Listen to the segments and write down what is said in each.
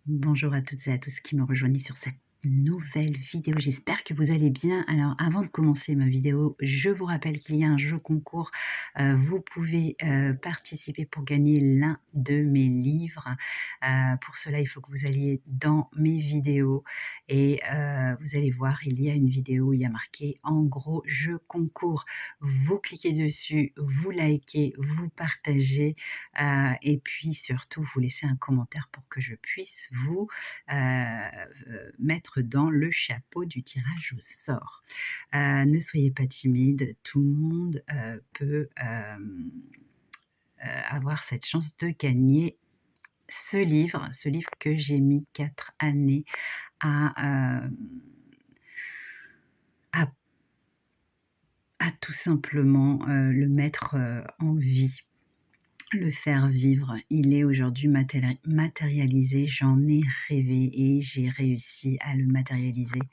Bonjour à toutes et à tous qui me rejoignent sur cette nouvelle vidéo. J'espère que vous allez bien. Alors, avant de commencer ma vidéo, je vous rappelle qu'il y a un jeu concours. Vous pouvez participer pour gagner l'un de mes livres. Pour cela, il faut que vous alliez dans mes vidéos et vous allez voir, il y a une vidéo où il y a marqué en gros jeu concours. Vous cliquez dessus, vous likez, vous partagez et puis surtout, vous laissez un commentaire pour que je puisse vous mettre dans le chapeau du tirage au sort. Ne soyez pas timide, tout le monde peut avoir cette chance de gagner ce livre que j'ai mis 4 années à, à, à tout simplement le mettre en vie. Le faire vivre, il est aujourd'hui matérialisé, j'en ai rêvé et j'ai réussi à le matérialiser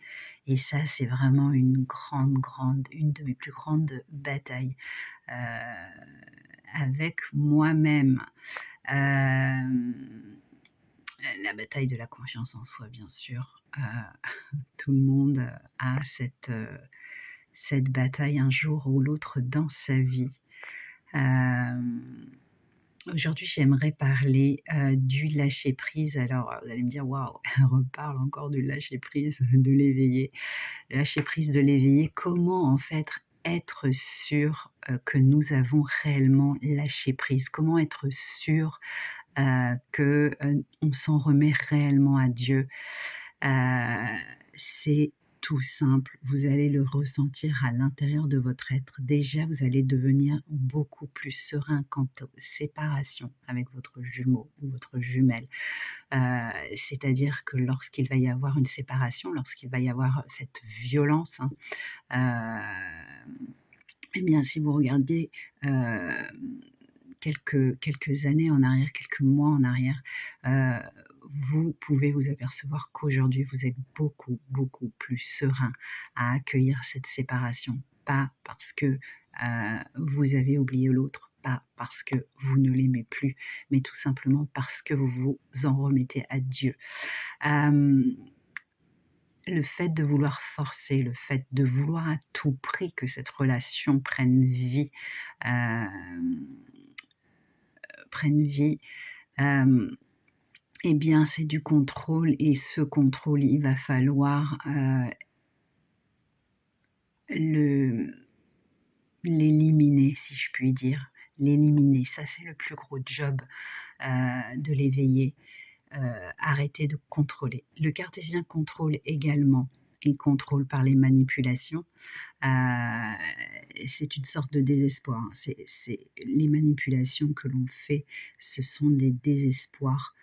et ça, c'est vraiment une de mes plus grandes batailles, avec moi-même. La bataille de la confiance en soi, bien sûr. Tout le monde a cette bataille un jour ou l'autre dans sa vie. Aujourd'hui, j'aimerais parler du lâcher-prise. Alors, vous allez me dire: «Waouh, elle reparle encore du lâcher-prise, de l'éveillé». Le lâcher-prise de l'éveillé, comment en fait être sûr que nous avons réellement lâché prise? Comment être sûr qu'on s'en remet réellement à Dieu? C'est tout simple, vous allez le ressentir à l'intérieur de votre être. Déjà, vous allez devenir beaucoup plus serein quant aux séparations avec votre jumeau ou votre jumelle. C'est-à-dire que lorsqu'il va y avoir une séparation, lorsqu'il va y avoir cette violence, eh bien, si vous regardez quelques années en arrière, quelques mois en arrière, vous pouvez vous apercevoir qu'aujourd'hui, vous êtes beaucoup plus serein à accueillir cette séparation. Pas parce que vous avez oublié l'autre, pas parce que vous ne l'aimez plus, mais tout simplement parce que vous vous en remettez à Dieu. Le fait de vouloir forcer, le fait de vouloir à tout prix que cette relation prenne vie, eh bien, c'est du contrôle et ce contrôle, il va falloir le l'éliminer, si je puis dire. L'éliminer, ça, c'est le plus gros job de l'éveillé. Arrêter de contrôler. Le cartésien contrôle également. Il contrôle par les manipulations. C'est une sorte de désespoir, hein. C'est les manipulations que l'on fait, ce sont des désespoirs,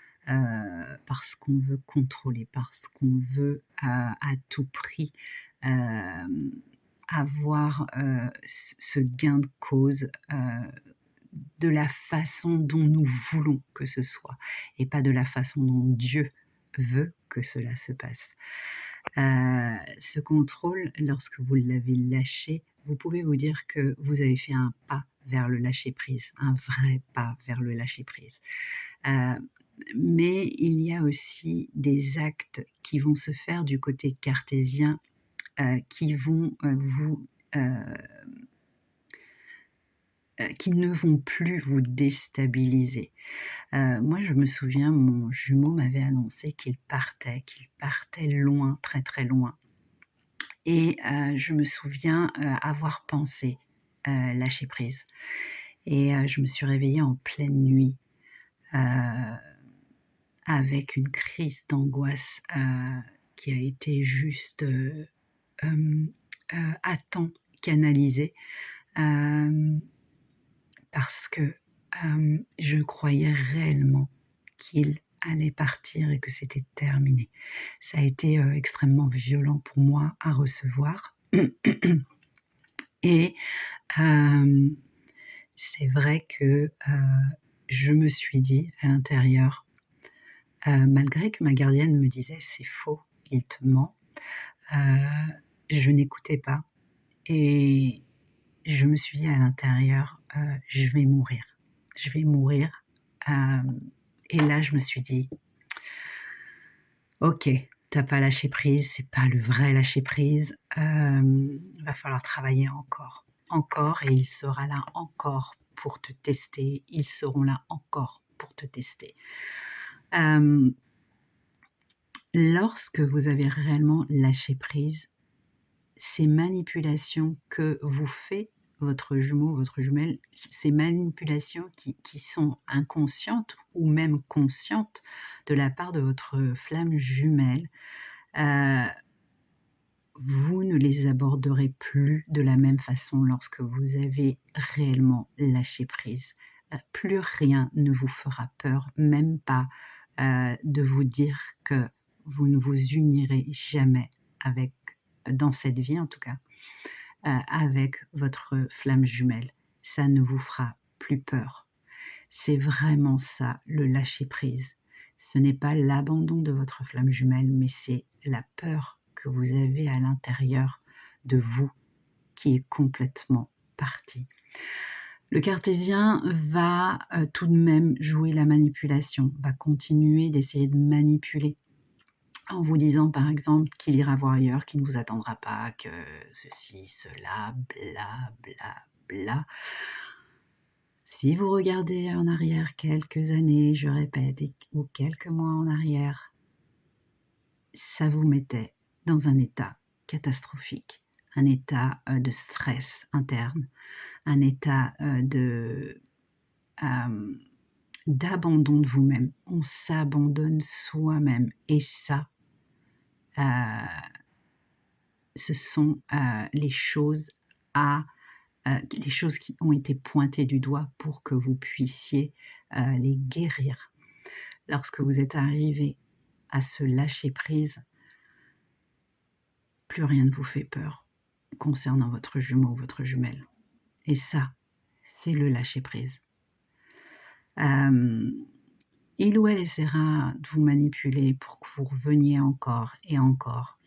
parce qu'on veut contrôler, parce qu'on veut, à tout prix, avoir, ce gain de cause, de la façon dont nous voulons que ce soit et pas de la façon dont Dieu veut que cela se passe. Ce contrôle, lorsque vous l'avez lâché, vous pouvez vous dire que vous avez fait un pas vers le lâcher-prise, un vrai pas vers le lâcher-prise. Heu, mais il y a aussi des actes qui vont se faire du côté cartésien, qui vont, qui ne vont plus vous déstabiliser. Moi, je me souviens, mon jumeau m'avait annoncé qu'il partait loin, très, très loin et je me souviens, avoir pensé, lâcher prise et je me suis réveillée en pleine nuit, heu, avec une crise d'angoisse, qui a été juste, à temps canalisée, hem, parce que, je croyais réellement qu'il allait partir et que c'était terminé. Ça a été, extrêmement violent pour moi à recevoir et hem, c'est vrai que, je me suis dit à l'intérieur, malgré que ma gardienne me disait: «C'est faux, il te ment», je n'écoutais pas et je me suis dit à l'intérieur, «Je vais mourir, je vais mourir», hem et là je me suis dit: OK, t'as pas lâché prise, c'est pas le vrai lâcher prise, va falloir travailler encore, encore et il sera là encore pour te tester, ils seront là encore pour te tester. Hem, Lorsque vous avez réellement lâché prise, ces manipulations que vous fait votre jumeau, votre jumelle, ces manipulations qui sont inconscientes ou même conscientes de la part de votre flamme jumelle, heu, vous ne les aborderez plus de la même façon lorsque vous avez réellement lâché prise. Plus rien ne vous fera peur, même pas, de vous dire que vous ne vous unirez jamais avec dans cette vie en tout cas, avec votre flamme jumelle. Ça ne vous fera plus peur. C'est vraiment ça, le lâcher prise. Ce n'est pas l'abandon de votre flamme jumelle, mais c'est la peur que vous avez à l'intérieur de vous qui est complètement partie. Le cartésien va tout de même jouer la manipulation, va continuer d'essayer de manipuler en vous disant par exemple qu'il ira voir ailleurs, qu'il ne vous attendra pas, que ceci, cela, bla bla bla. Si vous regardez en arrière quelques années, je répète, ou quelques mois en arrière, ça vous mettait dans un état catastrophique, un état de stress interne, un état euh, d'abandon de vous-même. On s'abandonne soi-même et ça, euh, ce sont les choses les choses qui ont été pointées du doigt pour que vous puissiez les guérir. Lorsque vous êtes arrivé à ce lâcher prise, plus rien ne vous fait peur concernant votre jumeau ou votre jumelle. Et ça, c'est le lâcher prise. Il ou elle essaiera de vous manipuler pour que vous reveniez encore et encore.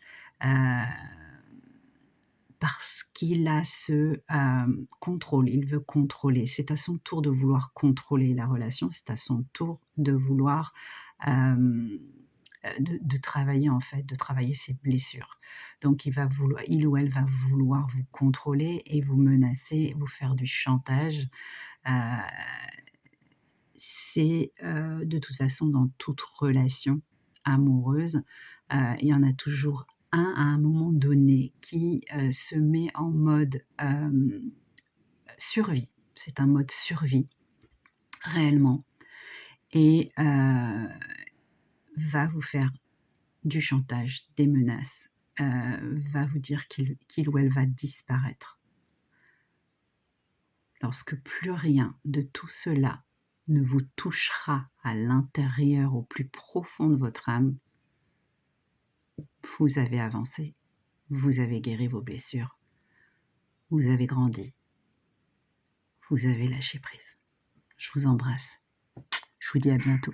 Parce qu'il a ce contrôle, il veut contrôler. C'est à son tour de vouloir contrôler la relation, c'est à son tour de vouloir de travailler en fait, de travailler ses blessures. Donc il ou elle va vouloir vous contrôler et vous menacer, vous faire du chantage. Euh, c'est de toute façon dans toute relation amoureuse, il y en a toujours un à un moment donné qui se met en mode survie. C'est un mode survie réellement et va vous faire du chantage, des menaces, va vous dire qu'il ou elle va disparaître. Lorsque plus rien de tout cela ne vous touchera à l'intérieur, au plus profond de votre âme, vous avez avancé, vous avez guéri vos blessures, vous avez grandi, vous avez lâché prise. Je vous embrasse. Je vous dis à bientôt.